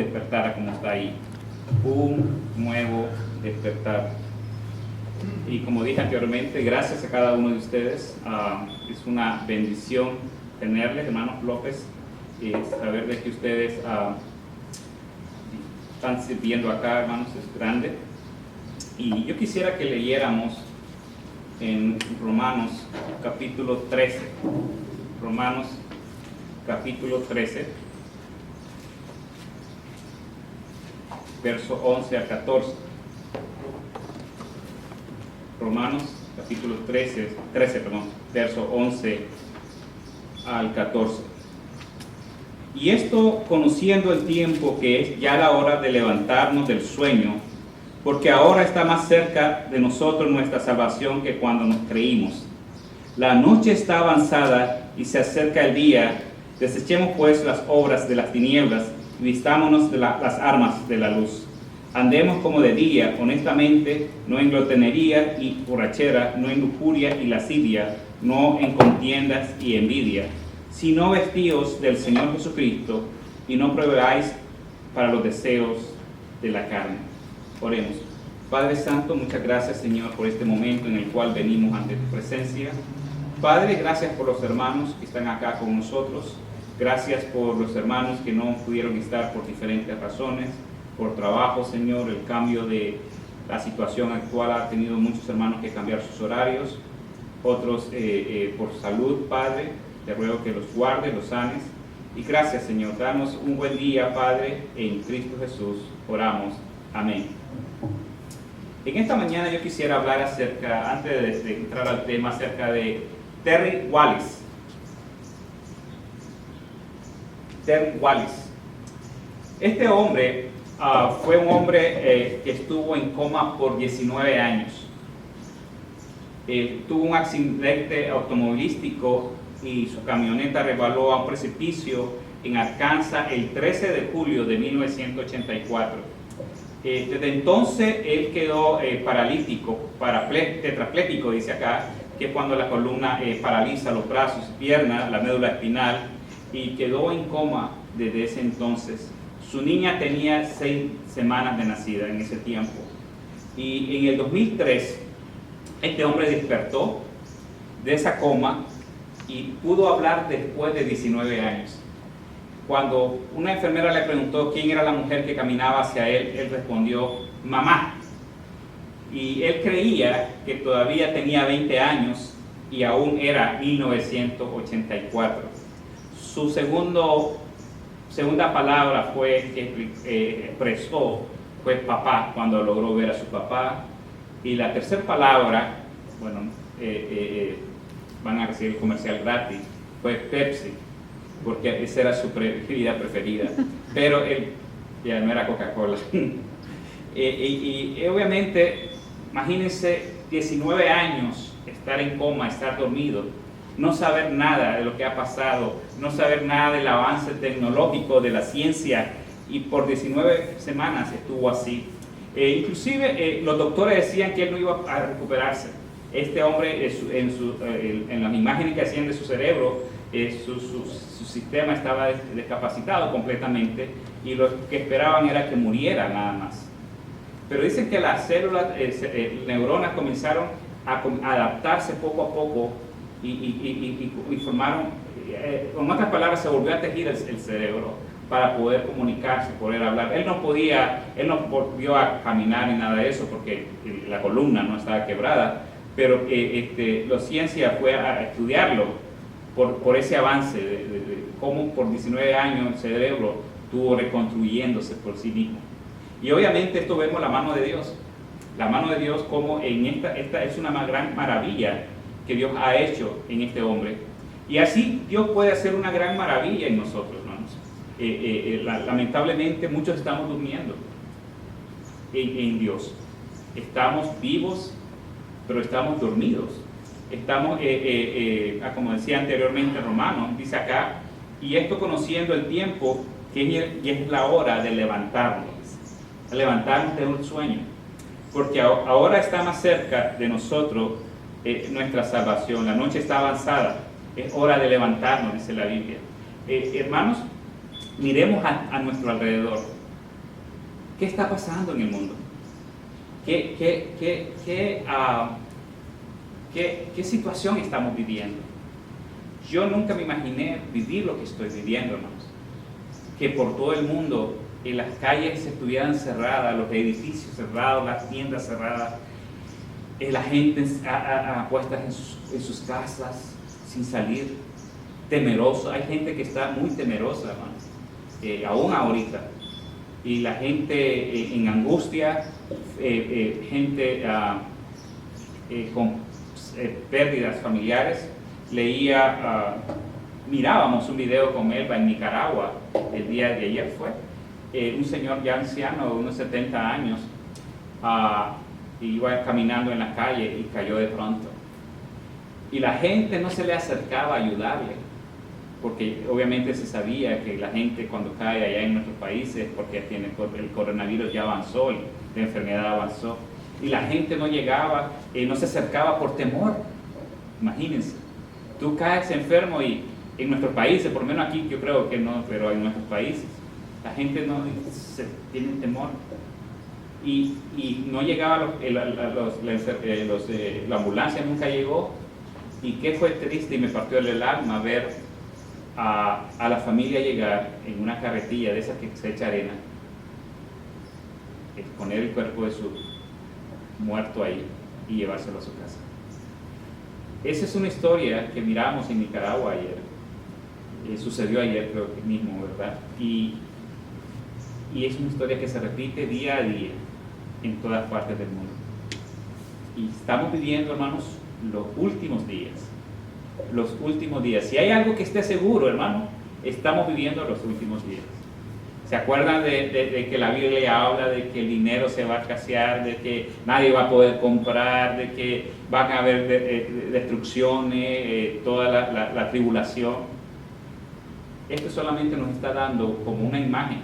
despertar, como está ahí. Un nuevo despertar. Y como dije anteriormente, gracias a cada uno de ustedes. Es una bendición tenerles, hermanos López, y saber de que ustedes están sirviendo acá, hermanos, es grande. Y yo quisiera que leyéramos en Romanos capítulo 13. Romanos capítulo 13, verso 11 al 14. Romanos capítulo 13, verso 11 al 14. Y esto conociendo el tiempo, que es ya la hora de levantarnos del sueño, porque ahora está más cerca de nosotros nuestra salvación que cuando nos creímos. La noche está avanzada y se acerca el día. Desechemos pues las obras de las tinieblas y vistámonos de las armas de la luz. Andemos como de día, honestamente, no en glotonería y borrachera, no en lujuria y lascivia, no en contiendas y envidia, sino vestíos del Señor Jesucristo y no proveáis para los deseos de la carne. Oremos. Padre Santo, muchas gracias, Señor, por este momento en el cual venimos ante tu presencia. Padre, gracias por los hermanos que están acá con nosotros. Gracias por los hermanos que no pudieron estar por diferentes razones, por trabajo, Señor. El cambio de la situación actual ha tenido muchos hermanos que cambiar sus horarios, otros por salud, Padre. Te ruego que los guardes, los sanes. Y gracias, Señor. Danos un buen día, Padre, en Cristo Jesús. Oramos. Amén. En esta mañana yo quisiera hablar acerca, antes de entrar al tema, acerca de Terry Wallace. Terry Wallace. Este hombre fue un hombre que estuvo en coma por 19 años. Tuvo un accidente automovilístico y su camioneta resbaló a un precipicio en Arkansas el 13 de julio de 1984. Desde entonces él quedó paralítico, tetrapléjico, dice acá, que es cuando la columna paraliza los brazos, piernas, la médula espinal, y quedó en coma desde ese entonces. Su niña tenía 6 semanas de nacida en ese tiempo. Y en el 2003, este hombre despertó de esa coma y pudo hablar después de 19 años. Cuando una enfermera le preguntó quién era la mujer que caminaba hacia él, él respondió, mamá. Y él creía que todavía tenía 20 años y aún era 1984. Su segunda palabra que expresó fue papá, cuando logró ver a su papá. Y la tercera palabra, van a recibir el comercial gratis, fue Pepsi, porque esa era su bebida preferida, pero él ya no era Coca-Cola. y obviamente, imagínense 19 años, estar en coma, estar dormido, no saber nada de lo que ha pasado, no saber nada del avance tecnológico de la ciencia, y por 19 semanas estuvo así. Inclusive los doctores decían que él no iba a recuperarse. Este hombre, en las imágenes que hacían de su cerebro, su sistema estaba discapacitado completamente, y lo que esperaban era que muriera nada más. Pero dicen que las células, neuronas comenzaron a adaptarse poco a poco y formaron, con otras palabras, se volvió a tejer el cerebro para poder comunicarse, poder hablar. Él no volvió a caminar ni nada de eso porque la columna no estaba quebrada, pero la ciencia fue a estudiarlo por ese avance de cómo por 19 años el cerebro estuvo reconstruyéndose por sí mismo. Y obviamente esto vemos la mano de Dios. La mano de Dios como en esta es una gran maravilla que Dios ha hecho en este hombre. Y así Dios puede hacer una gran maravilla en nosotros, hermanos. Lamentablemente muchos estamos durmiendo en Dios. Estamos vivos, pero estamos dormidos. Estamos, como decía anteriormente Romanos, dice acá, y esto conociendo el tiempo, que es la hora de levantarnos de un sueño, porque ahora está más cerca de nosotros nuestra salvación. La noche está avanzada, es hora de levantarnos, dice la Biblia. Hermanos, miremos a nuestro alrededor. ¿Qué está pasando en el mundo? ¿Qué situación estamos viviendo? Yo nunca me imaginé vivir lo que estoy viviendo, hermanos. Que por todo el mundo las calles estuvieran cerradas, los edificios cerrados, las tiendas cerradas, la gente puesta en sus casas sin salir, temeroso. Hay gente que está muy temerosa, hermanos, aún ahorita. Y la gente en angustia, gente con pérdidas familiares. Mirábamos un video con Elba en Nicaragua, el día de ayer fue, un señor ya anciano de unos 70 años, iba caminando en la calle y cayó de pronto. Y la gente no se le acercaba a ayudarle, porque obviamente se sabía que la gente cuando cae allá en nuestros países, porque el coronavirus ya avanzó, la enfermedad avanzó, y la gente no llegaba, no se acercaba por temor. Imagínense, tú caes enfermo y en nuestros países, por lo menos aquí yo creo que no, pero en nuestros países, la gente no tiene temor. Y no llegaba, la ambulancia nunca llegó. Y qué fue triste y me partió el alma ver a la familia llegar en una carretilla de esas que se echa arena, poner el cuerpo de su muerto ahí y llevárselo a su casa. Esa es una historia que miramos en Nicaragua ayer, sucedió ayer creo que mismo, ¿verdad? Y es una historia que se repite día a día en todas partes del mundo. Y estamos viviendo, hermanos, los últimos días. Los últimos días. Si hay algo que esté seguro, hermano, estamos viviendo los últimos días. ¿Se acuerdan de que la Biblia habla de que el dinero se va a escasear, de que nadie va a poder comprar, de que van a haber destrucciones, toda la tribulación? Esto solamente nos está dando como una imagen,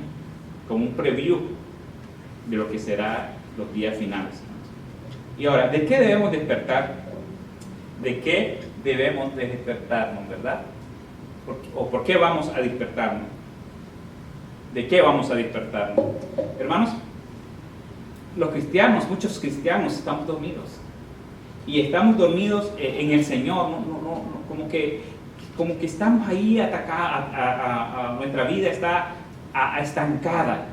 como un preview de lo que será los días finales. Y ahora, ¿de qué debemos despertar? ¿De qué debemos de despertarnos, verdad? ¿Por qué vamos a despertarnos? ¿De qué vamos a despertarnos? Hermanos, los cristianos, muchos cristianos estamos dormidos. Y estamos dormidos en el Señor, como que estamos ahí atacados, nuestra vida está estancada,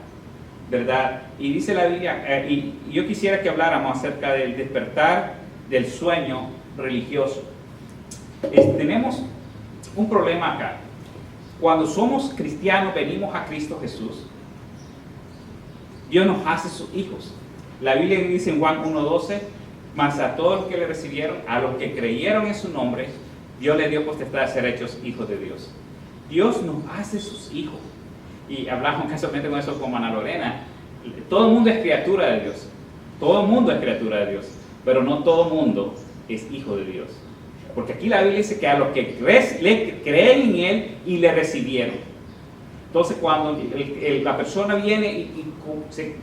¿verdad? Y dice la Biblia, y yo quisiera que habláramos acerca del despertar del sueño religioso. Tenemos un problema acá. Cuando somos cristianos, venimos a Cristo Jesús, Dios nos hace sus hijos. La Biblia dice en Juan 1:12, mas a todos los que le recibieron, a los que creyeron en su nombre, Dios les dio potestad de ser hechos hijos de Dios. Dios nos hace sus hijos. Y hablamos casualmente con eso con Ana Lorena. Todo el mundo es criatura de Dios. Todo el mundo es criatura de Dios. Pero no todo el mundo es hijo de Dios. Porque aquí la Biblia dice que a los que creen en Él y le recibieron. Entonces cuando la persona viene y se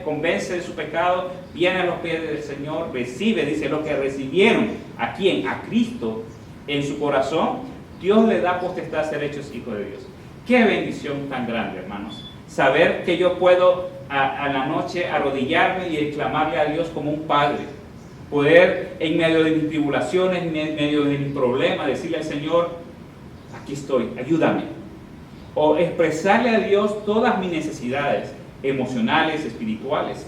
convence de su pecado, viene a los pies del Señor, recibe, dice, los que recibieron a quién, a Cristo en su corazón, Dios le da potestad a ser hechos hijos de Dios. Qué bendición tan grande, hermanos. Saber que yo puedo a la noche arrodillarme y exclamarle a Dios como un padre. Poder en medio de mis tribulaciones, en medio de mis problemas, decirle al Señor, aquí estoy, ayúdame. O expresarle a Dios todas mis necesidades emocionales, espirituales.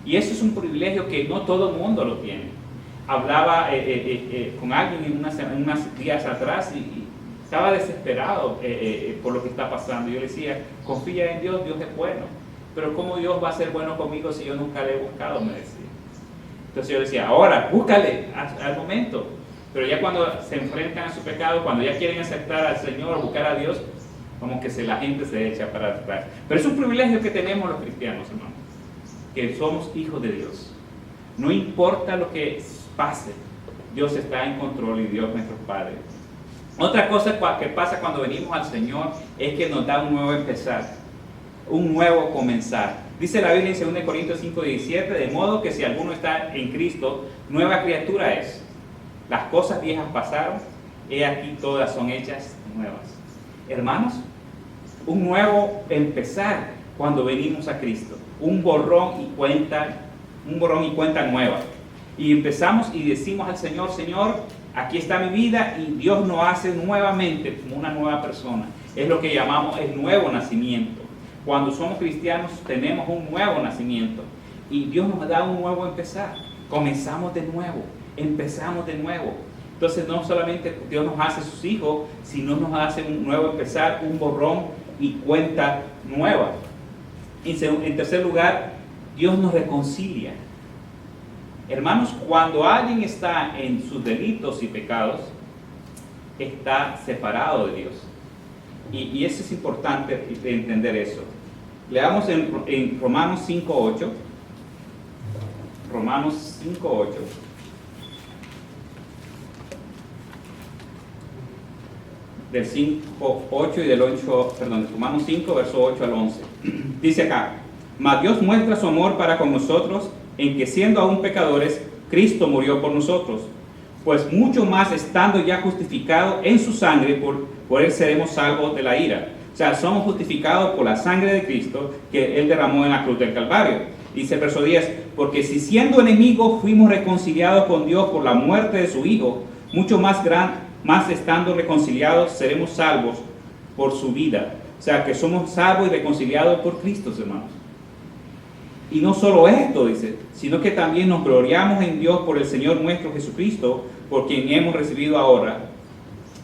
Y eso es un privilegio que no todo el mundo lo tiene. Hablaba con alguien unos días atrás y estaba desesperado por lo que está pasando. Yo le decía, confía en Dios, Dios es bueno. Pero ¿cómo Dios va a ser bueno conmigo si yo nunca le he buscado? Me decía. Entonces yo decía, ahora, búscale al momento. Pero ya cuando se enfrentan a su pecado, cuando ya quieren aceptar al Señor, buscar a Dios, como que la gente se echa para atrás. Pero es un privilegio que tenemos los cristianos, hermanos, que somos hijos de Dios. No importa lo que pase, Dios está en control y Dios es nuestro Padre. Otra cosa que pasa cuando venimos al Señor es que nos da un nuevo empezar, un nuevo comenzar. Dice la Biblia en 2 Corintios 5:17, de modo que si alguno está en Cristo, nueva criatura es. Las cosas viejas pasaron, he aquí todas son hechas nuevas. Hermanos, un nuevo empezar, cuando venimos a Cristo. Un borrón y cuenta nueva. Y empezamos y decimos al Señor, Señor, aquí está mi vida, y Dios nos hace nuevamente como una nueva persona. Es lo que llamamos el nuevo nacimiento. Cuando somos cristianos tenemos un nuevo nacimiento y Dios nos da un nuevo empezar. Comenzamos de nuevo, empezamos de nuevo. Entonces no solamente Dios nos hace sus hijos, sino nos hace un nuevo empezar, un borrón y cuenta nueva. En tercer lugar, Dios nos reconcilia. Hermanos, cuando alguien está en sus delitos y pecados, está separado de Dios. Y eso es importante entender eso. Leamos en Romanos 5:8. Romanos 5:8. Del 5:8 y del 8, perdón, Romanos 5, verso 8 al 11. Dice acá: mas Dios muestra su amor para con nosotros en que, siendo aún pecadores, Cristo murió por nosotros. Pues mucho más, estando ya justificado en su sangre, por él seremos salvos de la ira. O sea, somos justificados por la sangre de Cristo que él derramó en la cruz del Calvario. Dice el verso 10: porque si siendo enemigos fuimos reconciliados con Dios por la muerte de su Hijo, mucho más estando reconciliados seremos salvos por su vida. O sea, que somos salvos y reconciliados por Cristo, hermanos. Y no solo esto, dice, sino que también nos gloriamos en Dios por el Señor nuestro Jesucristo, por quien hemos recibido ahora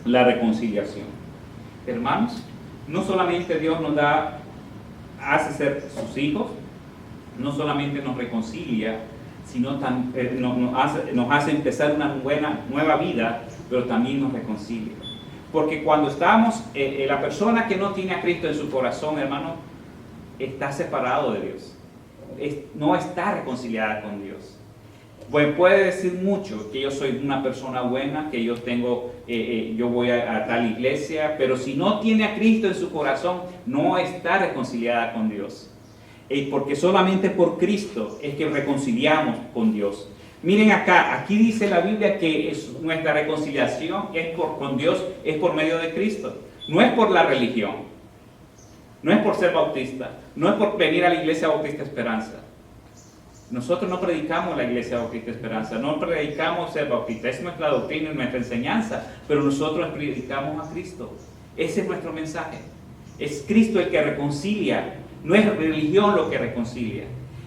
la reconciliación. Hermanos, no solamente Dios nos hace ser sus hijos, no solamente nos reconcilia, sino nos hace empezar una nueva vida, pero también nos reconcilia. Porque cuando estamos, la persona que no tiene a Cristo en su corazón, hermano, está separado de Dios. No está reconciliada con Dios. Pues puede decir mucho que yo soy una persona buena, que yo voy a tal iglesia, pero si no tiene a Cristo en su corazón, no está reconciliada con Dios. Porque solamente por Cristo es que reconciliamos con Dios. Miren acá, aquí dice la Biblia que nuestra reconciliación con Dios es por medio de Cristo. No es por la religión. No es por ser bautista, no es por venir a la Iglesia Bautista Esperanza. Nosotros no predicamos la Iglesia Bautista Esperanza, no predicamos ser bautista, es nuestra doctrina y nuestra enseñanza, pero nosotros predicamos a Cristo. Ese es nuestro mensaje. Es Cristo el que reconcilia, no es religión lo que reconcilia.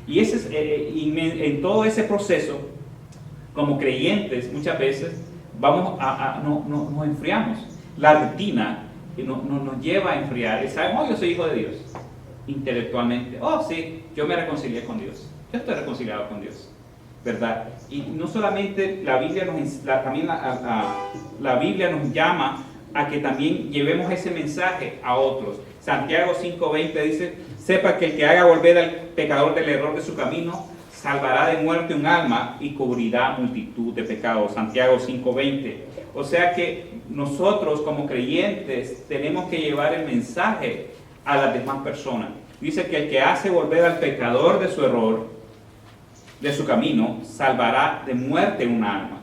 Y en todo ese proceso, como creyentes, muchas veces nos enfriamos. La rutina nos lleva a enfriar. Sabemos, yo soy hijo de Dios, intelectualmente. Oh, sí, yo me reconcilié con Dios. Yo estoy reconciliado con Dios, ¿verdad? Y no solamente la Biblia la Biblia nos llama a que también llevemos ese mensaje a otros. Santiago 5:20 dice: sepa que el que haga volver al pecador del error de su camino, salvará de muerte un alma y cubrirá multitud de pecados. Santiago 5:20. O sea que nosotros como creyentes tenemos que llevar el mensaje a las demás personas. Dice que el que hace volver al pecador de su error, de su camino, salvará de muerte un alma.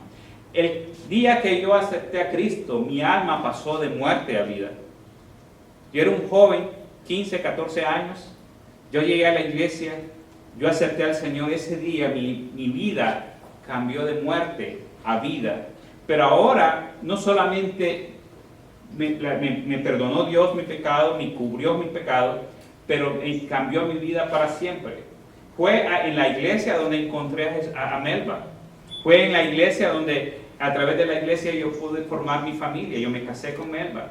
El día que yo acepté a Cristo, mi alma pasó de muerte a vida. Yo era un joven, 15, 14 años, yo llegué a la iglesia, yo acepté al Señor. Ese día mi vida cambió de muerte a vida. Pero ahora no solamente me perdonó Dios mi pecado, me cubrió mi pecado, pero cambió mi vida para siempre. Fue en la iglesia donde encontré a Melba. Fue en la iglesia donde, a través de la iglesia, yo pude formar mi familia. Yo me casé con Melba.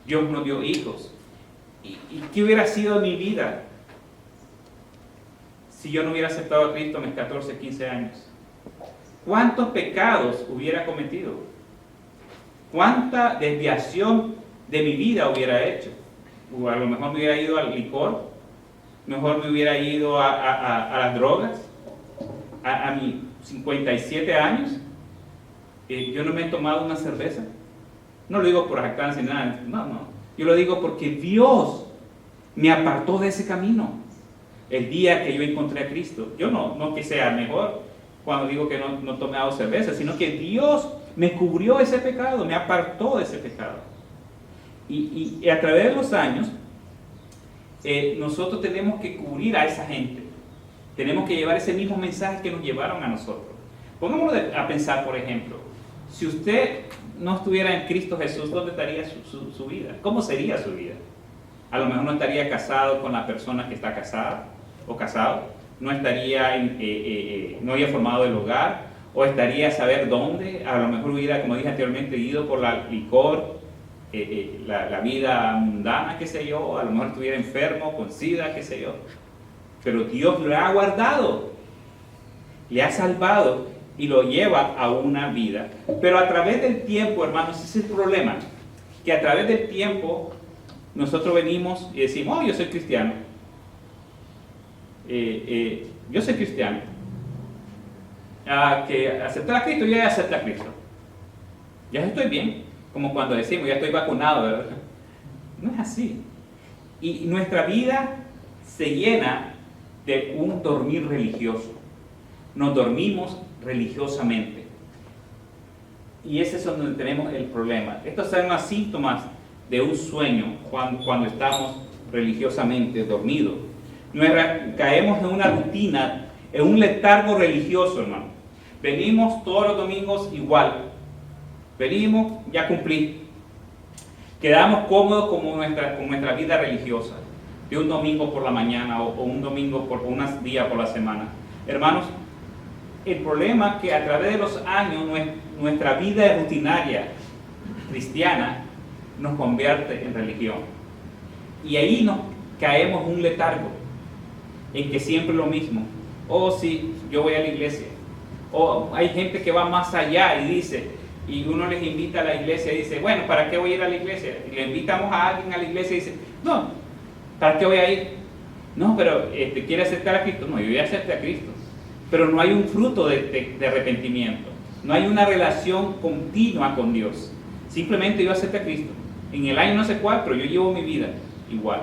Dios nos dio hijos. ¿Y qué hubiera sido mi vida si yo no hubiera aceptado a Cristo a mis 14, 15 años? ¿Cuántos pecados hubiera cometido? ¿Cuánta desviación de mi vida hubiera hecho? O a lo mejor me hubiera ido al licor, mejor me hubiera ido a las drogas. A mis 57 años, yo no me he tomado una cerveza. No lo digo por jactancia ni nada, no. Yo lo digo porque Dios me apartó de ese camino. El día que yo encontré a Cristo, yo no que sea mejor cuando digo que no he tomado cerveza, sino que Dios me cubrió ese pecado, me apartó de ese pecado. Y a través de los años, nosotros tenemos que cubrir a esa gente. Tenemos que llevar ese mismo mensaje que nos llevaron a nosotros. Pongámonos a pensar, por ejemplo, si usted no estuviera en Cristo Jesús, ¿dónde estaría su vida? ¿Cómo sería su vida? A lo mejor no estaría casado con la persona que está casada o casado, no estaría, no había formado el hogar, o estaría a saber dónde, a lo mejor hubiera, como dije anteriormente, ido por la licor, la vida mundana, qué sé yo, a lo mejor estuviera enfermo, con sida, qué sé yo. Pero Dios lo ha guardado, le ha salvado y lo lleva a una vida. Pero a través del tiempo, hermanos, ese es el problema, que a través del tiempo nosotros venimos y decimos, oh, yo soy cristiano. Yo soy cristiano. Que aceptar a Cristo, yo ya acepté a Cristo. Ya estoy bien, como cuando decimos, ya estoy vacunado, ¿verdad? No es así. Y nuestra vida se llena de un dormir religioso. Nos dormimos religiosamente. Y ese es donde tenemos el problema. Estos son los síntomas de un sueño cuando estamos religiosamente dormidos. Caemos en una rutina, en un letargo religioso, hermano. Venimos todos los domingos igual. Venimos, ya cumplí. Quedamos cómodos con nuestra vida religiosa, de un domingo por la mañana o un domingo por unos días por la semana. Hermanos, el problema es que a través de los años nuestra vida rutinaria cristiana nos convierte en religión. Y ahí nos caemos en un letargo, en que siempre lo mismo. Oh, sí, yo voy a la iglesia. O hay gente que va más allá y dice, y uno les invita a la iglesia y dice, bueno, ¿para qué voy a ir a la iglesia? Y le invitamos a alguien a la iglesia y dice, no, ¿para qué voy a ir? No, pero ¿quiere aceptar a Cristo? No, yo ya acepté a Cristo. Pero no hay un fruto de arrepentimiento. No hay una relación continua con Dios. Simplemente yo acepté a Cristo. En el año no sé cuál, pero yo llevo mi vida igual.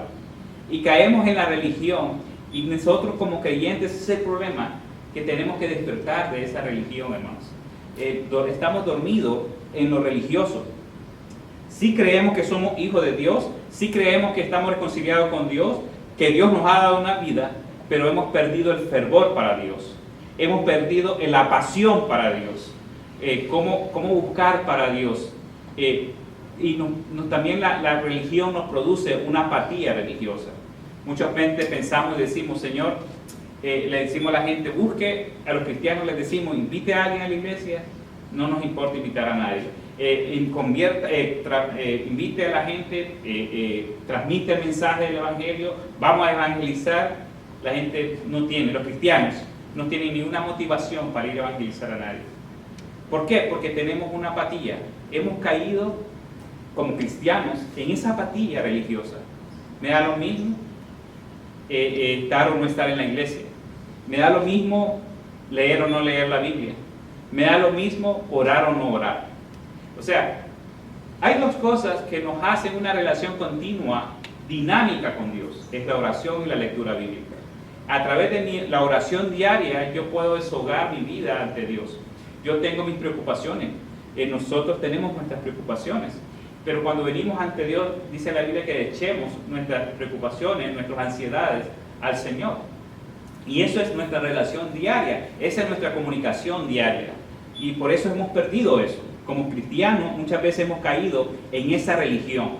Y caemos en la religión. Y nosotros como creyentes, ese es el problema, que tenemos que despertar de esa religión, hermanos. Estamos dormidos en lo religioso. Sí creemos que somos hijos de Dios, sí creemos que estamos reconciliados con Dios, que Dios nos ha dado una vida, pero hemos perdido el fervor para Dios. Hemos perdido la pasión para Dios. Cómo buscar para Dios. Y también la religión nos produce una apatía religiosa. Muchas veces pensamos y decimos, Señor, le decimos a la gente, busque, a los cristianos les decimos, invite a alguien a la iglesia, no nos importa invitar a nadie. Invite a la gente, transmite el mensaje del evangelio, vamos a evangelizar. La gente no tiene, los cristianos no tienen ninguna motivación para ir a evangelizar a nadie. ¿Por qué? Porque tenemos una apatía. Hemos caído como cristianos en esa apatía religiosa. Me da lo mismo estar o no estar en la iglesia. Me da lo mismo leer o no leer la Biblia. Me da lo mismo orar o no orar. O sea, hay dos cosas que nos hacen una relación continua, dinámica con Dios. Es la oración y la lectura bíblica. A través de la oración diaria yo puedo deshogar mi vida ante Dios. Yo tengo mis preocupaciones. Nosotros tenemos nuestras preocupaciones. Pero cuando venimos ante Dios, dice la Biblia que echemos nuestras preocupaciones, nuestras ansiedades al Señor. Y eso es nuestra relación diaria, esa es nuestra comunicación diaria. Y por eso hemos perdido eso. Como cristianos muchas veces hemos caído en esa religión.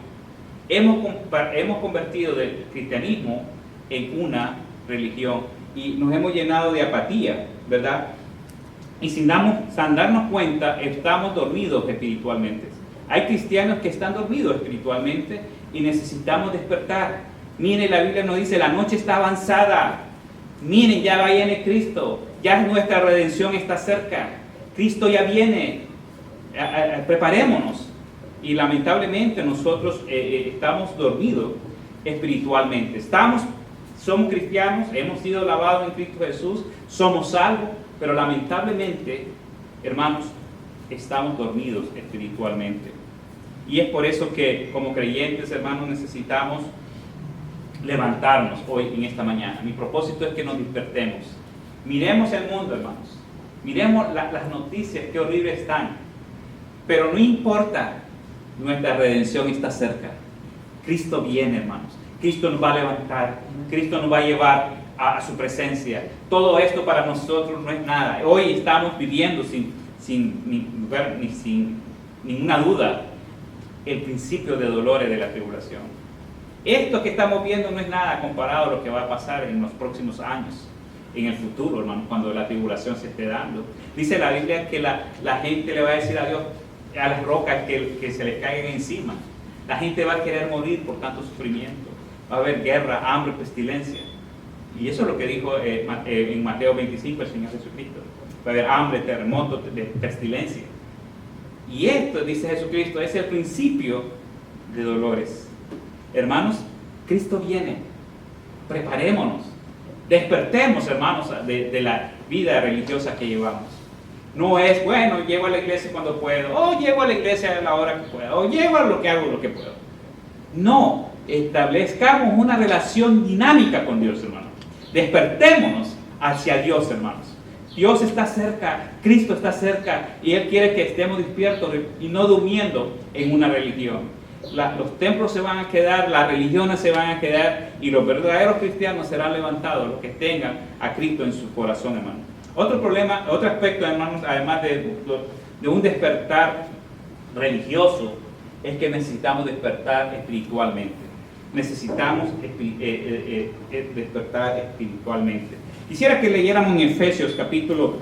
Hemos convertido el cristianismo en una religión y nos hemos llenado de apatía, ¿verdad? Y sin darnos cuenta, estamos dormidos espiritualmente. Hay cristianos que están dormidos espiritualmente y necesitamos despertar. Miren, la Biblia nos dice, la noche está avanzada. Miren, ya viene Cristo. Ya nuestra redención está cerca. Cristo ya viene. Preparémonos. Y lamentablemente nosotros estamos dormidos espiritualmente. Somos cristianos, hemos sido lavados en Cristo Jesús, somos salvos, pero lamentablemente, hermanos, estamos dormidos espiritualmente. Y es por eso que como creyentes, hermanos, necesitamos levantarnos hoy en esta mañana. Mi propósito es que nos despertemos. Miremos el mundo, hermanos. Miremos las noticias, qué horribles están. Pero no importa, nuestra redención está cerca. Cristo viene, hermanos. Cristo nos va a levantar, Cristo nos va a llevar a su presencia. Todo esto para nosotros no es nada. Hoy estamos viviendo sin ninguna duda el principio de dolores de la tribulación. Esto que estamos viendo no es nada comparado a lo que va a pasar en los próximos años, en el futuro, hermano, cuando la tribulación se esté dando. Dice la Biblia que la gente le va a decir a Dios, a las rocas que se les caigan encima. La gente va a querer morir por tanto sufrimiento. Va a haber guerra, hambre, pestilencia. Y eso es lo que dijo en Mateo 25 el Señor Jesucristo. Va a haber hambre, terremoto, pestilencia. Y esto, dice Jesucristo, es el principio de dolores. Hermanos, Cristo viene. Preparémonos. Despertemos, hermanos, de la vida religiosa que llevamos. No es, bueno, llego a la iglesia cuando puedo, o llego a la iglesia a la hora que puedo, o llego a lo que hago lo que puedo. No, establezcamos una relación dinámica con Dios, hermanos. Despertémonos hacia Dios, hermanos. Dios está cerca, Cristo está cerca, y Él quiere que estemos despiertos y no durmiendo en una religión. Los templos se van a quedar, las religiones se van a quedar, y los verdaderos cristianos serán levantados, los que tengan a Cristo en su corazón, hermano. Otro problema, otro aspecto, hermanos, además de un despertar religioso, es que necesitamos despertar espiritualmente. Necesitamos despertar espiritualmente. Quisiera que leyéramos en Efesios capítulo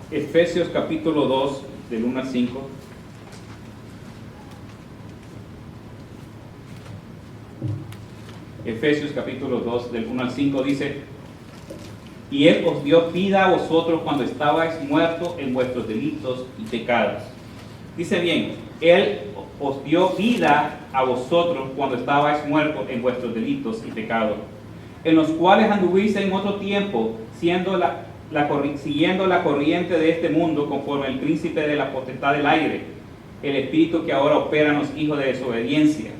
2, del 1 al 5. Efesios capítulo 2, del 1 al 5 dice: y Él os dio vida a vosotros cuando estabais muertos en vuestros delitos y pecados. Dice bien, Él os dio vida a vosotros cuando estabais muertos en vuestros delitos y pecados, en los cuales anduviste en otro tiempo, siguiendo la corriente de este mundo, conforme el príncipe de la potestad del aire, el espíritu que ahora opera en los hijos de desobediencia,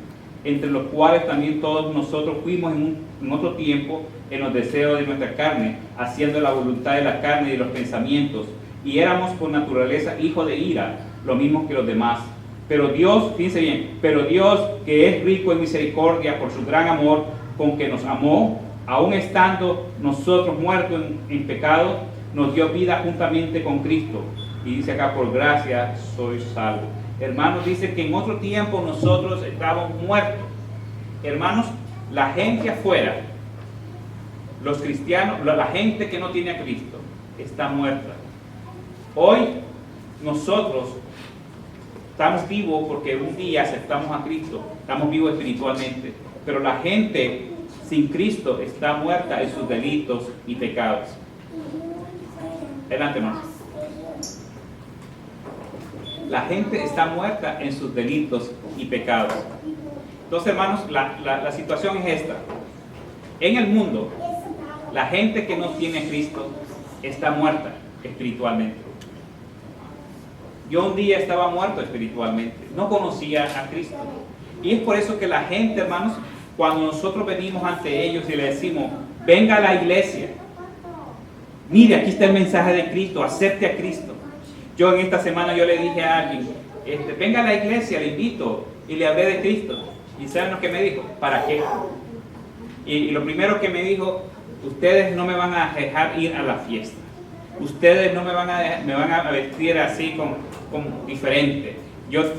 entre los cuales también todos nosotros fuimos en otro tiempo en los deseos de nuestra carne, haciendo la voluntad de la carne y de los pensamientos, y éramos por naturaleza hijos de ira, lo mismo que los demás. Pero Dios, fíjense bien, pero Dios, que es rico en misericordia por su gran amor con que nos amó, aun estando nosotros muertos en pecado, nos dio vida juntamente con Cristo. Y dice acá, por gracia sois salvos. Hermanos, dice que en otro tiempo nosotros estábamos muertos. Hermanos, la gente afuera, los cristianos, la gente que no tiene a Cristo, está muerta. Hoy nosotros estamos vivos porque un día aceptamos a Cristo, estamos vivos espiritualmente, pero la gente sin Cristo está muerta en sus delitos y pecados. Adelante, hermanos. La gente está muerta en sus delitos y pecados. Entonces, hermanos, la situación es esta. En el mundo, la gente que no tiene a Cristo está muerta espiritualmente. Yo un día estaba muerto espiritualmente, no conocía a Cristo. Y es por eso que la gente, hermanos, cuando nosotros venimos ante ellos y les decimos, venga a la iglesia, mire, aquí está el mensaje de Cristo, acepte a Cristo. Yo en esta semana yo le dije a alguien, venga a la iglesia, le invito, y le hablé de Cristo. ¿Y saben lo que me dijo? ¿Para qué? Y lo primero que me dijo, ustedes no me van a dejar ir a la fiesta. Ustedes no me van a vestir así como diferente.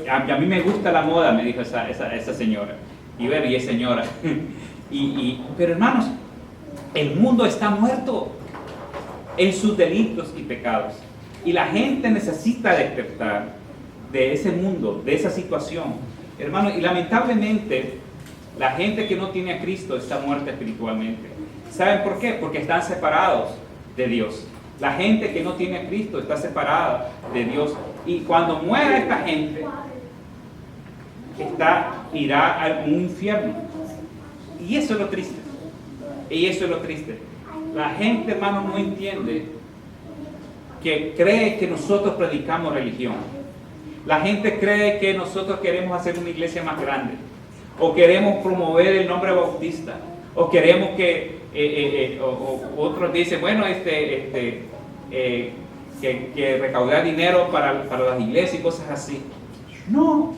A mí me gusta la moda, me dijo esa señora. Y bueno, y es señora. Pero hermanos, el mundo está muerto en sus delitos y pecados. Y la gente necesita despertar de ese mundo, de esa situación. Hermanos, y lamentablemente, la gente que no tiene a Cristo está muerta espiritualmente. ¿Saben por qué? Porque están separados de Dios. La gente que no tiene a Cristo está separada de Dios. Y cuando muera esta gente, irá a un infierno. Y eso es lo triste. Y eso es lo triste. La gente, hermano, no entiende que cree que nosotros predicamos religión. La gente cree que nosotros queremos hacer una iglesia más grande. O queremos promover el nombre bautista. O queremos que otros dicen, bueno, que recaudar dinero para las iglesias y cosas así. No,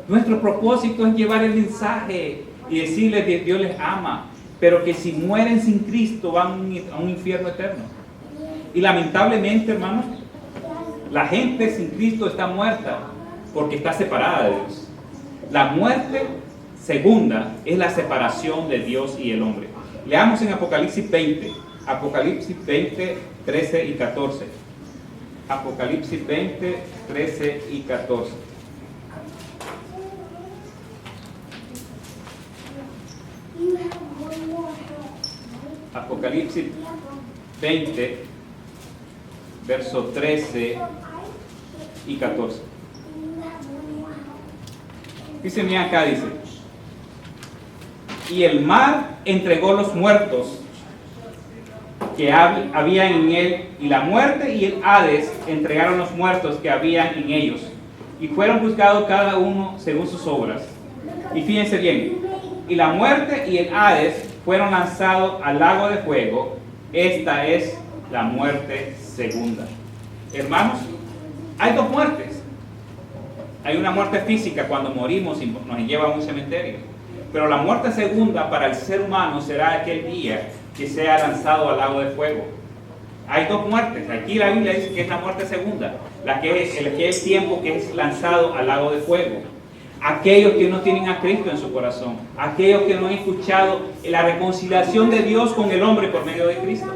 nuestro propósito es llevar el mensaje y decirles que Dios les ama, pero que si mueren sin Cristo van a un infierno eterno. Y lamentablemente, hermanos, la gente sin Cristo está muerta porque está separada de Dios. La muerte segunda es la separación de Dios y el hombre. Leamos en Apocalipsis 20, 13 y 14. Apocalipsis 20, 13 y 14. Apocalipsis 20, versos 13 y 14. Dice, mira acá, dice: y el mar entregó los muertos que había en él, y la muerte y el Hades entregaron los muertos que habían en ellos, y fueron juzgados cada uno según sus obras. Y fíjense bien, y la muerte y el Hades fueron lanzados al lago de fuego. Esta es la muerte segunda. Hermanos, hay dos muertes. Hay una muerte física cuando morimos y nos lleva a un cementerio. Pero la muerte segunda para el ser humano será aquel día que sea lanzado al lago de fuego. Hay dos muertes. Aquí la Biblia dice que es la muerte segunda, la que es el tiempo que es lanzado al lago de fuego. Aquellos que no tienen a Cristo en su corazón, aquellos que no han escuchado la reconciliación de Dios con el hombre por medio de Cristo.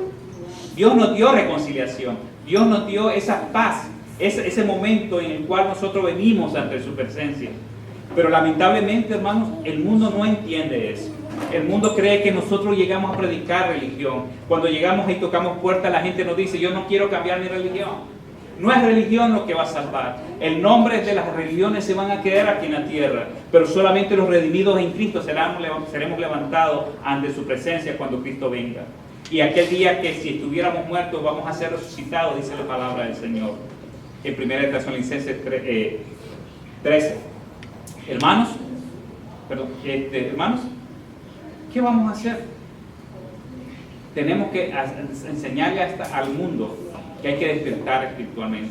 Dios nos dio reconciliación, Dios nos dio esa paz, ese momento en el cual nosotros venimos ante su presencia. Pero lamentablemente, hermanos, el mundo no entiende eso. El mundo cree que nosotros llegamos a predicar religión. Cuando llegamos y tocamos puertas, la gente nos dice: yo no quiero cambiar mi religión. No es religión lo que va a salvar. El nombre de las religiones se van a quedar aquí en la tierra, pero solamente los redimidos en Cristo seremos levantados ante su presencia cuando Cristo venga. Y aquel día que si estuviéramos muertos vamos a ser resucitados, dice la palabra del Señor en 1 Tesalonicenses 13. Hermanos, ¿qué vamos a hacer? Tenemos que enseñarle al mundo que hay que despertar espiritualmente.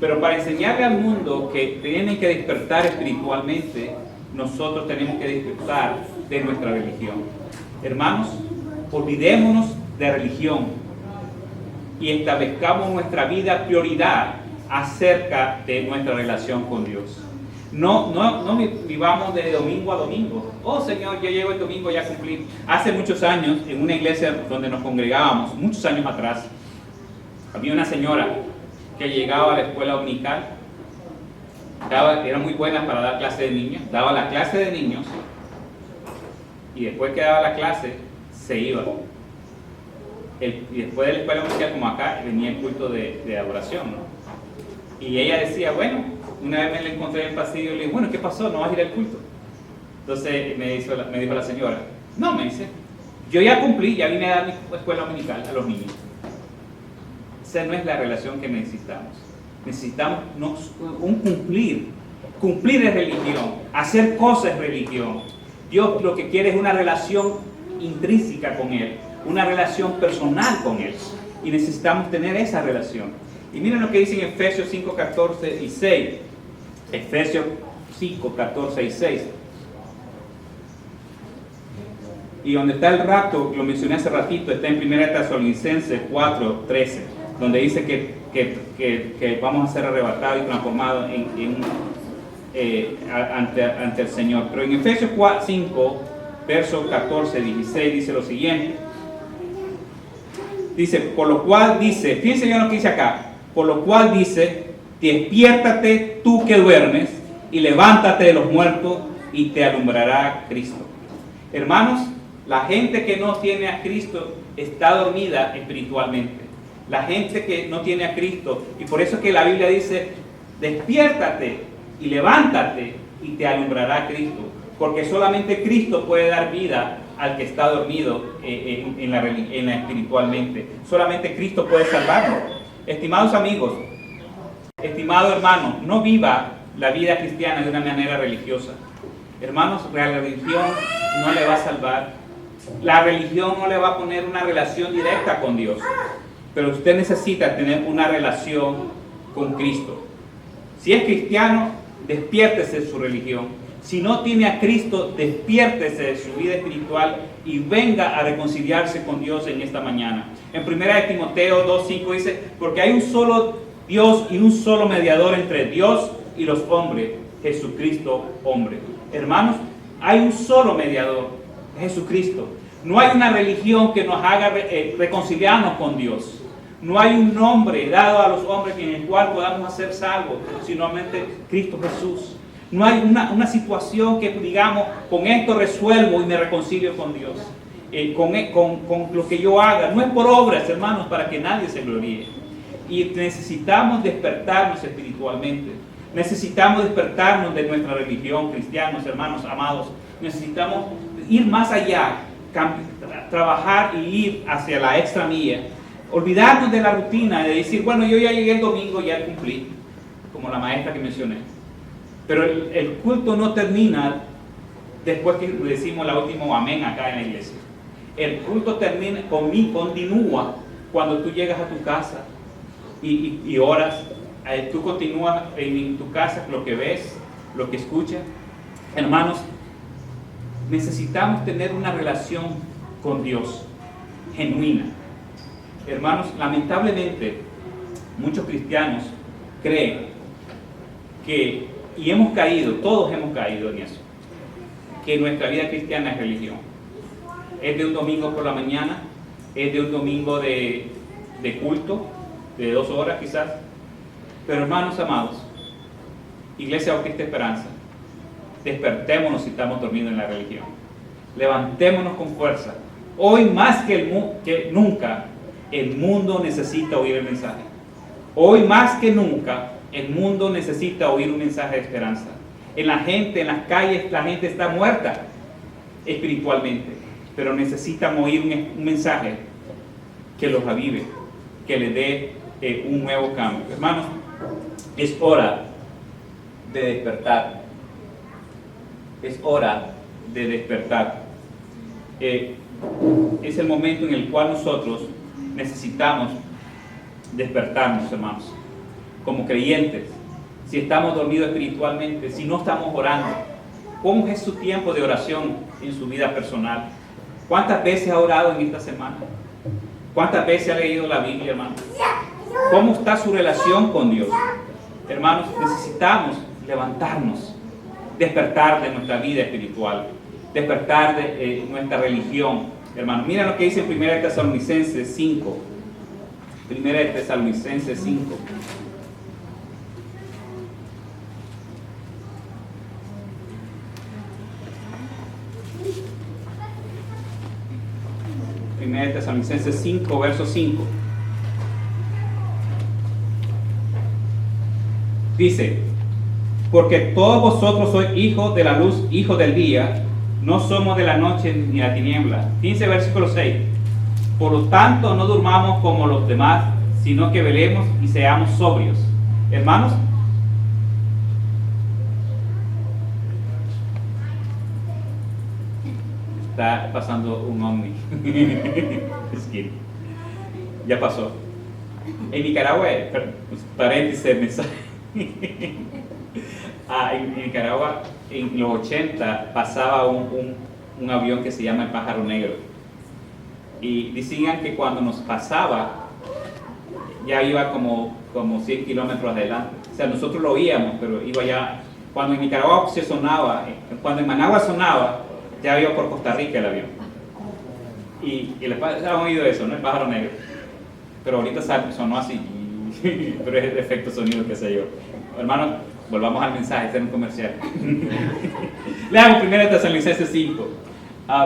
Pero para enseñarle al mundo que tienen que despertar espiritualmente, nosotros tenemos que despertar de nuestra religión. Hermanos, olvidémonos de religión y establezcamos nuestra vida prioridad acerca de nuestra relación con Dios. No vivamos de domingo a domingo. Oh Señor, yo llego el domingo, ya cumplí. Hace muchos años, en una iglesia donde nos congregábamos, muchos años atrás, había una señora que llegaba a la escuela dominical, era muy buena para dar clase de niños, daba la clase de niños y después que daba la clase se iba. Y después de la escuela dominical, como acá, venía el culto de adoración, ¿no? Y ella decía, bueno, una vez me la encontré en el pasillo y le dije, bueno, ¿qué pasó? ¿No vas a ir al culto? Entonces me dijo la señora, no, me dice, yo ya cumplí, ya vine a dar mi escuela dominical a los niños. Esa no es la relación que necesitamos. Necesitamos un cumplir. Cumplir es religión. Hacer cosas es religión. Dios lo que quiere es una relación intrínseca con Él, una relación personal con Él. Y necesitamos tener esa relación. Y miren lo que dice en Efesios 5, 14 y 6. Efesios 5, 14 y 6. Y donde está el rapto, lo mencioné hace ratito, está en 1 Tesalonicenses 4, 13. Donde dice que vamos a ser arrebatados y transformados ante el Señor. Pero en Efesios 5, versos 14, 16, dice lo siguiente. Dice, por lo cual dice, fíjense bien lo que dice acá, por lo cual dice, despiértate tú que duermes y levántate de los muertos y te alumbrará Cristo. Hermanos, la gente que no tiene a Cristo está dormida espiritualmente. La gente que no tiene a Cristo, y por eso es que la Biblia dice, despiértate y levántate y te alumbrará Cristo, porque solamente Cristo puede dar vida al que está dormido en la espiritualmente. Solamente Cristo puede salvarnos. Estimados amigos, estimado hermano, no viva la vida cristiana de una manera religiosa. Hermanos, la religión no le va a salvar. La religión no le va a poner una relación directa con Dios. Pero usted necesita tener una relación con Cristo. Si es cristiano, despiértese de su religión. Si no tiene a Cristo, despiértese de su vida espiritual y venga a reconciliarse con Dios en esta mañana. En 1 Timoteo 2:5 dice, porque hay un solo Dios y un solo mediador entre Dios y los hombres, Jesucristo hombre. Hermanos, hay un solo mediador, Jesucristo. No hay una religión que nos haga reconciliarnos con Dios. No hay un nombre dado a los hombres en el cual podamos ser salvos, sino Cristo Jesús. No hay una situación que digamos, con esto resuelvo y me reconcilio con Dios. Con lo que yo haga. No es por obras, hermanos, para que nadie se gloríe. Y necesitamos despertarnos espiritualmente. Necesitamos despertarnos de nuestra religión, cristianos, hermanos, amados. Necesitamos ir más allá, trabajar y ir hacia la extra milla. Olvidarnos de la rutina, de decir, bueno, yo ya llegué el domingo, ya cumplí, como la maestra que mencioné. Pero el culto no termina después que decimos la última amén acá en la iglesia. El culto continúa cuando tú llegas a tu casa y oras. Tú continúas en tu casa lo que ves, lo que escuchas. Hermanos, necesitamos tener una relación con Dios genuina. Hermanos, lamentablemente muchos cristianos creen que, y hemos caído, todos hemos caído en eso, que nuestra vida cristiana es religión. Es de un domingo por la mañana, es de un domingo de culto, de 2 horas quizás. Pero hermanos amados, Iglesia Bautista Esperanza, despertémonos si estamos dormidos en la religión. Levantémonos con fuerza. Hoy más que nunca, el mundo necesita oír el mensaje. Hoy más que nunca, el mundo necesita oír un mensaje de esperanza. En la gente, en las calles, la gente está muerta espiritualmente, pero necesitan oír un mensaje que los avive, que les dé un nuevo cambio. Hermanos, es hora de despertar. Es hora de despertar. Es el momento en el cual nosotros necesitamos despertarnos, hermanos, como creyentes. Si estamos dormidos espiritualmente, si no estamos orando, ¿cómo es su tiempo de oración en su vida personal? ¿Cuántas veces ha orado en esta semana? ¿Cuántas veces ha leído la Biblia, hermanos? ¿Cómo está su relación con Dios? Hermanos, necesitamos levantarnos, despertar de nuestra vida espiritual, despertar de nuestra religión. Hermanos, mira lo que dice en 1 Tesalonicenses 5. 1 Tesalonicenses 5. Primera de Tesalonicenses 5, verso 5. Dice, porque todos vosotros sois hijos de la luz, hijos del día, no somos de la noche ni la tiniebla. 15, versículo 6. Por lo tanto, no durmamos como los demás, sino que velemos y seamos sobrios. Hermanos, está pasando un ovni. Ya pasó. En Nicaragua, paréntesis de mensaje. En Nicaragua, en los 80, pasaba un avión que se llama el Pájaro Negro. Y decían que cuando nos pasaba, ya iba como 100 kilómetros adelante. O sea, nosotros lo oíamos, pero iba ya. Cuando en Nicaragua se sonaba, cuando en Managua sonaba, ya iba por Costa Rica el avión. Y han oído eso, ¿no? El Pájaro Negro. Pero ahorita sonó así. Pero es el efecto sonido que sé yo. Hermanos, volvamos al mensaje, este es un comercial. Leamos 1 Tesalonicenses 5,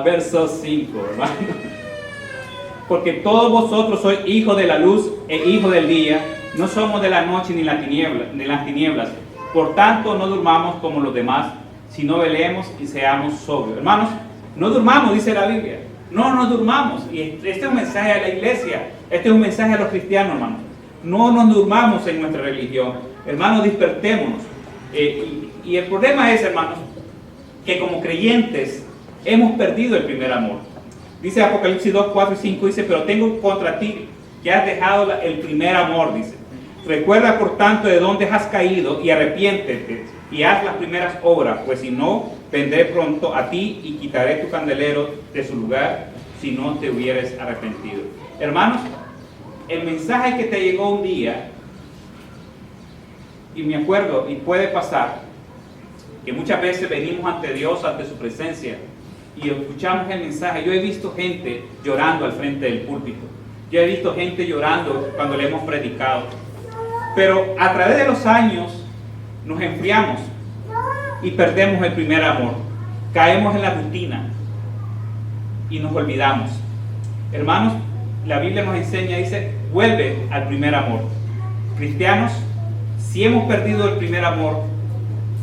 verso 5, hermano. Porque todos vosotros sois hijos de la luz e hijos del día, no somos de la noche ni las tinieblas. Por tanto, no durmamos como los demás, sino velemos y seamos sobrios. Hermanos, no durmamos, dice la Biblia. No nos durmamos. Y este es un mensaje a la iglesia, este es un mensaje a los cristianos, hermanos. No nos durmamos en nuestra religión. Hermanos, despertémonos. Y el problema es, hermanos, que como creyentes hemos perdido el primer amor. Dice Apocalipsis 2, 4 y 5, dice, pero tengo contra ti que has dejado el primer amor, dice. Recuerda, por tanto, de dónde has caído y arrepiéntete y haz las primeras obras, pues si no, vendré pronto a ti y quitaré tu candelero de su lugar si no te hubieres arrepentido. Hermanos, el mensaje que te llegó un día, y me acuerdo, y puede pasar, que muchas veces venimos ante Dios, ante su presencia, y escuchamos el mensaje. Yo he visto gente llorando al frente del púlpito. Yo he visto gente llorando cuando le hemos predicado. Pero a través de los años nos enfriamos y perdemos el primer amor. Caemos en la rutina y nos olvidamos. Hermanos, la Biblia nos enseña, dice, vuelve al primer amor. Cristianos, si hemos perdido el primer amor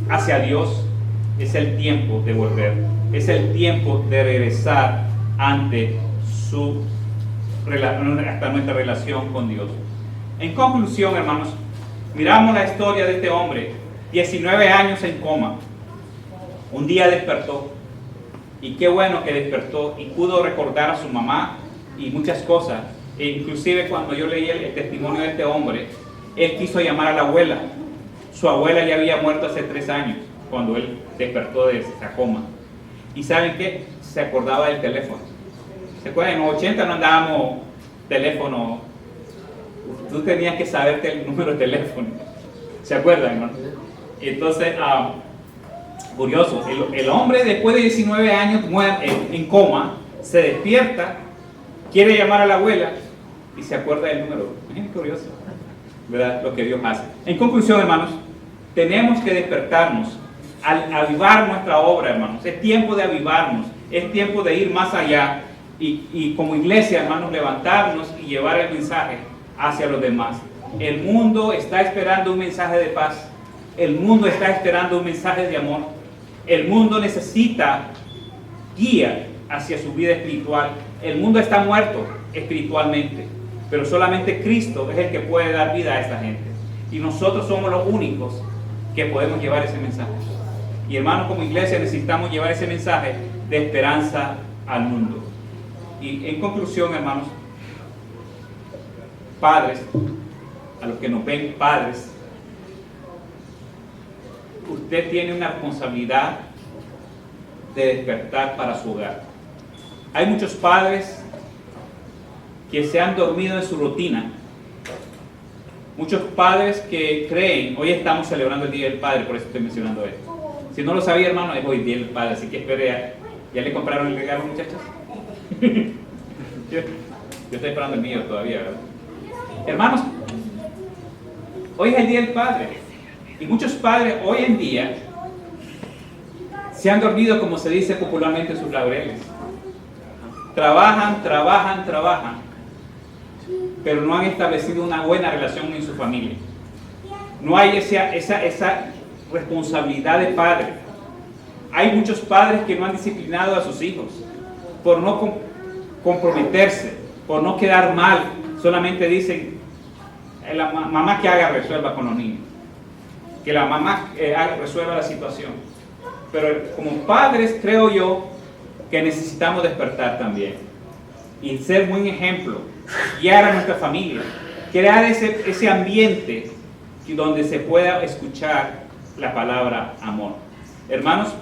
hacia Dios, es el tiempo de volver. Es el tiempo de regresar ante hasta nuestra relación con Dios. En conclusión, hermanos, miramos la historia de este hombre, 19 años en coma. Un día despertó, y qué bueno que despertó y pudo recordar a su mamá y muchas cosas. E inclusive cuando yo leí el testimonio de este hombre, él quiso llamar a la abuela. Su abuela ya había muerto hace 3 años cuando él despertó de esa coma. ¿Y saben qué? Se acordaba del teléfono. ¿Se acuerdan? En los 80 no andábamos teléfono. Tú tenías que saberte el número de teléfono. ¿Se acuerdan, hermano? Entonces, curioso, el hombre después de 19 años en coma, se despierta, quiere llamar a la abuela y se acuerda del número. Es curioso, ¿verdad? Lo que Dios hace. En conclusión, hermanos, tenemos que despertarnos, avivar nuestra obra, hermanos. Es tiempo de avivarnos, es tiempo de ir más allá y como iglesia, hermanos, levantarnos y llevar el mensaje hacia los demás. El mundo está esperando un mensaje de paz. El mundo está esperando un mensaje de amor. El mundo necesita guía hacia su vida espiritual. El mundo está muerto espiritualmente, pero solamente Cristo es el que puede dar vida a esta gente. Y nosotros somos los únicos que podemos llevar ese mensaje. Y hermanos, como iglesia necesitamos llevar ese mensaje de esperanza al mundo. Y en conclusión, hermanos, padres, a los que nos ven padres, usted tiene una responsabilidad de despertar para su hogar. Hay muchos padres que se han dormido en su rutina. Muchos padres que creen, hoy estamos celebrando el Día del Padre, por eso estoy mencionando esto. Si no lo sabía, hermano, es hoy Día del Padre, así que espere. ¿Ya le compraron el regalo, muchachos? yo estoy esperando el mío todavía, ¿verdad? Hermanos, hoy es el Día del Padre. Y muchos padres hoy en día se han dormido, como se dice popularmente, en sus laureles. Trabajan, pero no han establecido una buena relación en su familia. No hay esa responsabilidad de padre. Hay muchos padres que no han disciplinado a sus hijos por no comprometerse, por no quedar mal. Solamente dicen, la mamá que haga resuelva con los niños. Que la mamá resuelva la situación. Pero como padres creo yo que necesitamos despertar también y ser buen ejemplo, guiar a nuestra familia, crear ese ambiente donde se pueda escuchar la palabra amor. Hermanos,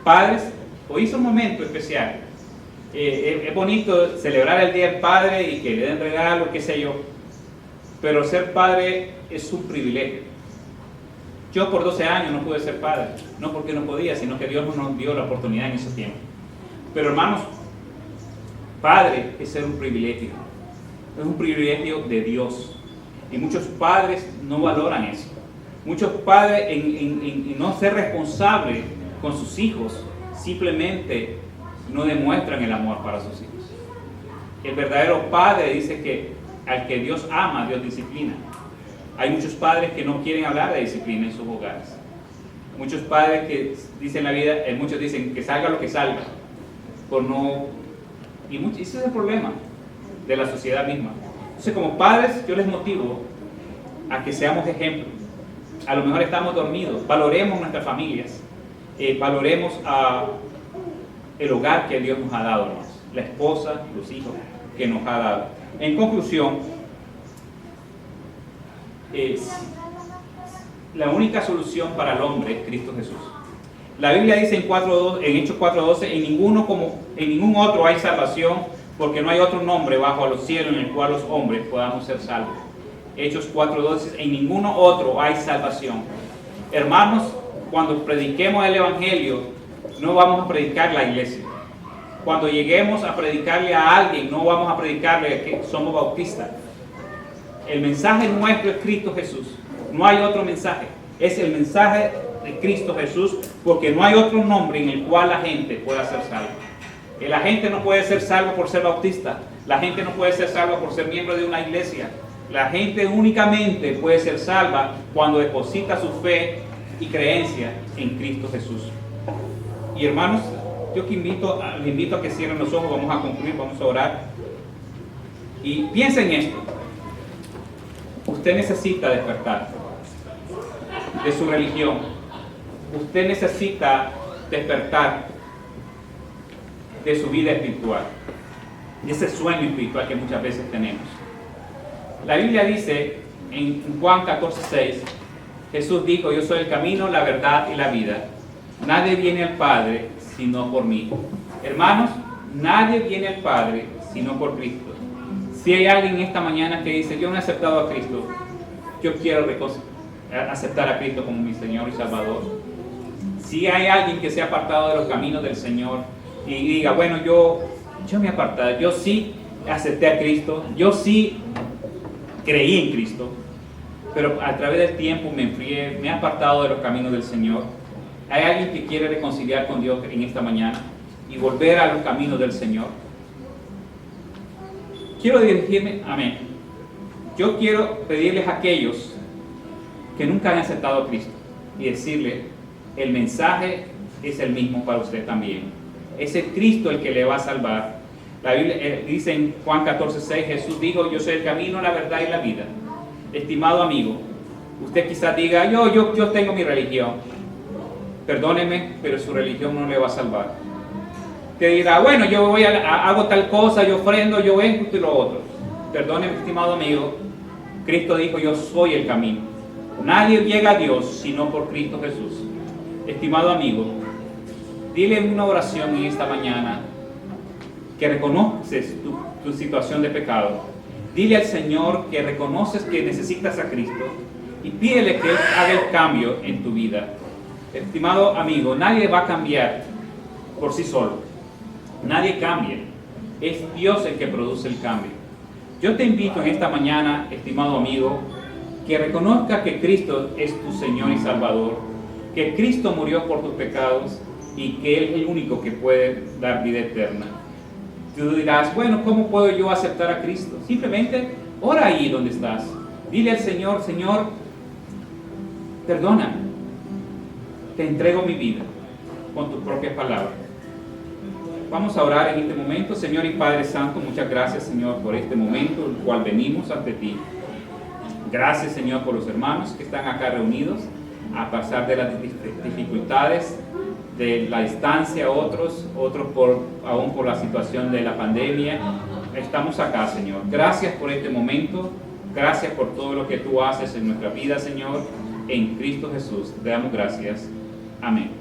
padres, hoy es un momento especial. Es bonito celebrar el Día del Padre y que le den regalos, qué sé yo, pero ser padre es un privilegio. Yo por 12 años no pude ser padre, no porque no podía, sino que Dios no nos dio la oportunidad en ese tiempo. Pero hermanos, padre es ser un privilegio de Dios. Y muchos padres no valoran eso. Muchos padres en no ser responsables con sus hijos, simplemente no demuestran el amor para sus hijos. El verdadero padre dice que al que Dios ama, Dios disciplina. Hay muchos padres que no quieren hablar de disciplina en sus hogares. Muchos padres que dicen la vida, muchos dicen que salga lo que salga, por no. Y ese es el problema de la sociedad misma. Entonces, como padres, yo les motivo a que seamos ejemplos. A lo mejor estamos dormidos, valoremos nuestras familias, valoremos el hogar que Dios nos ha dado, hermanos, la esposa, los hijos que nos ha dado. En conclusión, la única solución para el hombre es Cristo Jesús. La Biblia dice en Hechos 4:12, en ningún otro hay salvación, porque no hay otro nombre bajo los cielos en el cual los hombres podamos ser salvos. Hechos 4:12, en ninguno otro hay salvación. Hermanos, cuando prediquemos el Evangelio, no vamos a predicar la iglesia. Cuando lleguemos a predicarle a alguien, no vamos a predicarle que somos bautistas. El mensaje nuestro es Cristo Jesús. No hay otro mensaje. Es el mensaje de Cristo Jesús, porque no hay otro nombre en el cual la gente pueda ser salva. La gente no puede ser salva por ser bautista. La gente no puede ser salva por ser miembro de una iglesia. La gente únicamente puede ser salva cuando deposita su fe y creencia en Cristo Jesús. Y hermanos, yo les invito a que cierren los ojos. Vamos a concluir, vamos a orar. Y piensen en esto. Usted necesita despertar de su religión. Usted necesita despertar de su vida espiritual, de ese sueño espiritual que muchas veces tenemos. La Biblia dice en Juan 14:6, Jesús dijo: yo soy el camino, la verdad y la vida. Nadie viene al Padre sino por mí. Hermanos, nadie viene al Padre sino por Cristo. Si hay alguien esta mañana que dice: yo no he aceptado a Cristo, yo quiero aceptar a Cristo como mi Señor y Salvador. Si hay alguien que se ha apartado de los caminos del Señor y diga: bueno, yo me he apartado, yo sí acepté a Cristo, yo sí creí en Cristo, pero a través del tiempo me enfrié, me he apartado de los caminos del Señor. ¿Hay alguien que quiere reconciliar con Dios en esta mañana y volver a los caminos del Señor? Quiero dirigirme, amén. Yo quiero pedirles a aquellos que nunca han aceptado a Cristo y decirle: el mensaje es el mismo para usted también. Es el Cristo el que le va a salvar. La Biblia dice en Juan 14:6, Jesús dijo: yo soy el camino, la verdad y la vida. Estimado amigo, usted quizás diga: yo tengo mi religión. Perdóneme, pero su religión no le va a salvar. Te dirá: bueno, yo hago tal cosa, yo ofrendo, yo esto y lo otro. Perdóneme, estimado amigo, Cristo dijo: yo soy el camino. Nadie llega a Dios sino por Cristo Jesús. Estimado amigo, dile una oración en esta mañana que reconoces tu situación de pecado. Dile al Señor que reconoces que necesitas a Cristo y pídele que Él haga el cambio en tu vida. Estimado amigo, nadie va a cambiar por sí solo. Nadie cambia. Es Dios el que produce el cambio. Yo te invito en esta mañana, estimado amigo, que reconozca que Cristo es tu Señor y Salvador, que Cristo murió por tus pecados y que Él es el único que puede dar vida eterna. Tú dirás: bueno, ¿cómo puedo yo aceptar a Cristo? Simplemente ora ahí donde estás. Dile al Señor: Señor, perdona. Te entrego mi vida con tus propias palabras. Vamos a orar en este momento. Señor y Padre Santo, muchas gracias, Señor, por este momento en el cual venimos ante ti. Gracias, Señor, por los hermanos que están acá reunidos, a pesar de las dificultades de la distancia, otros aún por la situación de la pandemia. Estamos acá, Señor. Gracias por este momento. Gracias por todo lo que tú haces en nuestra vida, Señor. En Cristo Jesús te damos gracias. Amén.